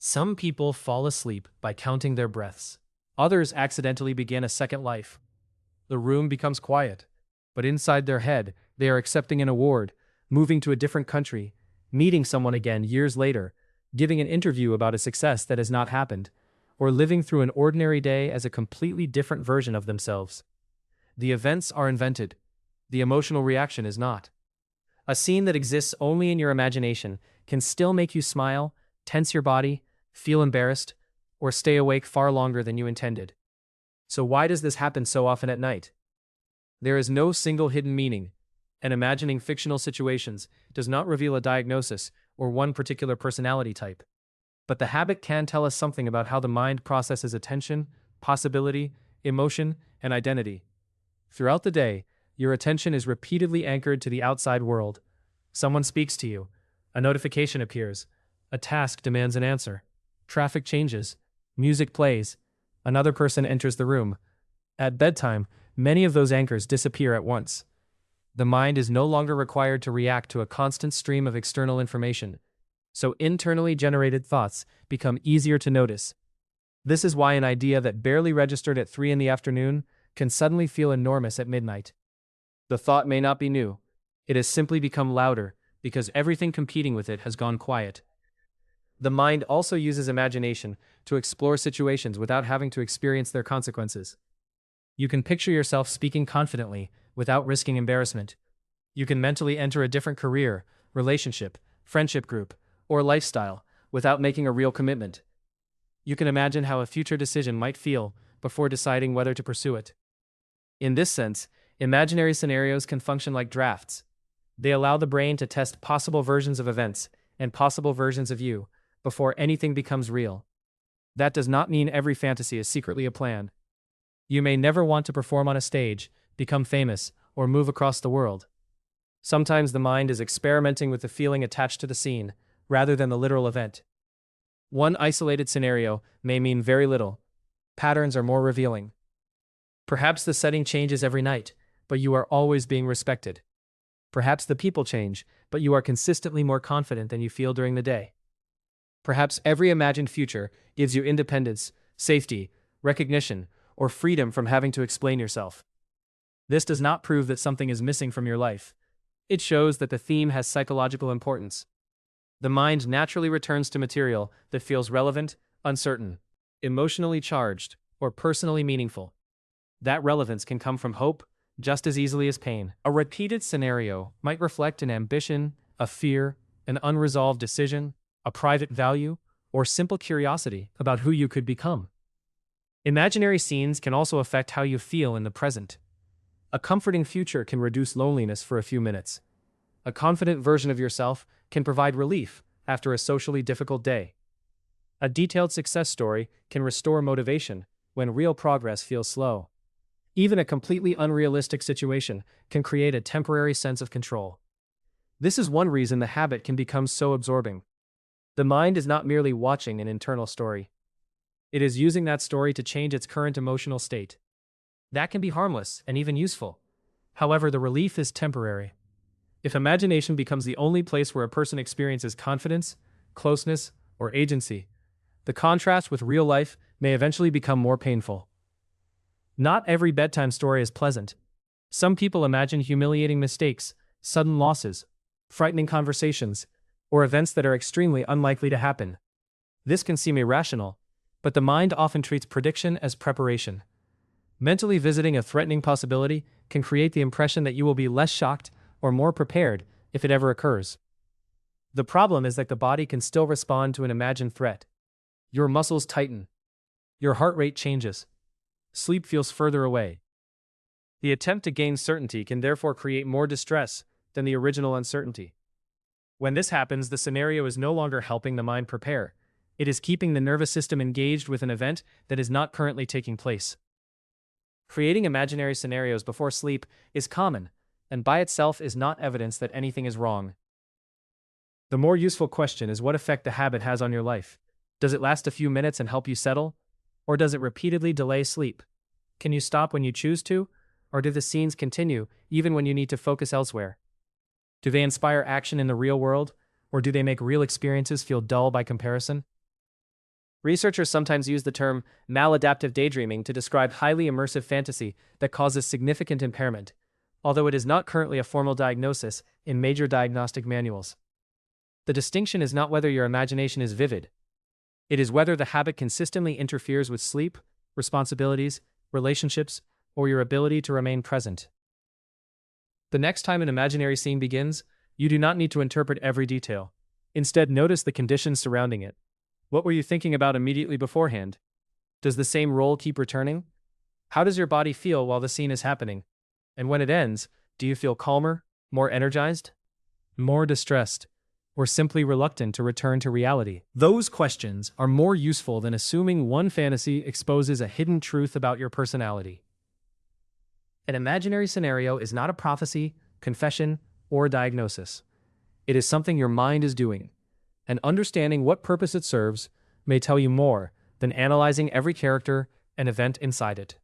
Some people fall asleep by counting their breaths. Others accidentally begin a second life. The room becomes quiet, but inside their head, they are accepting an award, moving to a different country, meeting someone again years later, giving an interview about a success that has not happened, or living through an ordinary day as a completely different version of themselves. The events are invented. The emotional reaction is not. A scene that exists only in your imagination can still make you smile, tense your body, feel embarrassed, or stay awake far longer than you intended. So why does this happen so often at night? There is no single hidden meaning, and imagining fictional situations does not reveal a diagnosis or one particular personality type. But the habit can tell us something about how the mind processes attention, possibility, emotion, and identity. Throughout the day, your attention is repeatedly anchored to the outside world. Someone speaks to you, a notification appears, a task demands an answer, traffic changes, music plays, another person enters the room. At bedtime, many of those anchors disappear at once. The mind is no longer required to react to a constant stream of external information, so internally generated thoughts become easier to notice. This is why an idea that barely registered at 3 in the afternoon can suddenly feel enormous at midnight. The thought may not be new. It has simply become louder because everything competing with it has gone quiet. The mind also uses imagination to explore situations without having to experience their consequences. You can picture yourself speaking confidently without risking embarrassment. You can mentally enter a different career, relationship, friendship group, or lifestyle without making a real commitment. You can imagine how a future decision might feel before deciding whether to pursue it. In this sense, imaginary scenarios can function like drafts. They allow the brain to test possible versions of events and possible versions of you before anything becomes real. That does not mean every fantasy is secretly a plan. You may never want to perform on a stage, become famous, or move across the world. Sometimes the mind is experimenting with the feeling attached to the scene, rather than the literal event. One isolated scenario may mean very little. Patterns are more revealing. Perhaps the setting changes every night, but you are always being respected. Perhaps the people change, but you are consistently more confident than you feel during the day. Perhaps every imagined future gives you independence, safety, recognition, or freedom from having to explain yourself. This does not prove that something is missing from your life. It shows that the theme has psychological importance. The mind naturally returns to material that feels relevant, uncertain, emotionally charged, or personally meaningful. That relevance can come from hope just as easily as pain. A repeated scenario might reflect an ambition, a fear, an unresolved decision, a private value, or simple curiosity about who you could become. Imaginary scenes can also affect how you feel in the present. A comforting future can reduce loneliness for a few minutes. A confident version of yourself can provide relief after a socially difficult day. A detailed success story can restore motivation when real progress feels slow. Even a completely unrealistic situation can create a temporary sense of control. This is one reason the habit can become so absorbing. The mind is not merely watching an internal story. It is using that story to change its current emotional state. That can be harmless and even useful. However, the relief is temporary. If imagination becomes the only place where a person experiences confidence, closeness, or agency, the contrast with real life may eventually become more painful. Not every bedtime story is pleasant. Some people imagine humiliating mistakes, sudden losses, frightening conversations, or events that are extremely unlikely to happen. This can seem irrational, but the mind often treats prediction as preparation. Mentally visiting a threatening possibility can create the impression that you will be less shocked or more prepared if it ever occurs. The problem is that the body can still respond to an imagined threat. Your muscles tighten. Your heart rate changes. Sleep feels further away. The attempt to gain certainty can therefore create more distress than the original uncertainty. When this happens, the scenario is no longer helping the mind prepare. It is keeping the nervous system engaged with an event that is not currently taking place. Creating imaginary scenarios before sleep is common, and by itself is not evidence that anything is wrong. The more useful question is what effect the habit has on your life. Does it last a few minutes and help you settle? Or does it repeatedly delay sleep? Can you stop when you choose to? Or do the scenes continue even when you need to focus elsewhere? Do they inspire action in the real world? Or do they make real experiences feel dull by comparison? Researchers sometimes use the term maladaptive daydreaming to describe highly immersive fantasy that causes significant impairment, although it is not currently a formal diagnosis in major diagnostic manuals. The distinction is not whether your imagination is vivid. It is whether the habit consistently interferes with sleep, responsibilities, relationships, or your ability to remain present. The next time an imaginary scene begins, you do not need to interpret every detail. Instead, notice the conditions surrounding it. What were you thinking about immediately beforehand? Does the same role keep returning? How does your body feel while the scene is happening? And when it ends, do you feel calmer, more energized, more distressed, or simply reluctant to return to reality? Those questions are more useful than assuming one fantasy exposes a hidden truth about your personality. An imaginary scenario is not a prophecy, confession, or a diagnosis. It is something your mind is doing, and understanding what purpose it serves may tell you more than analyzing every character and event inside it.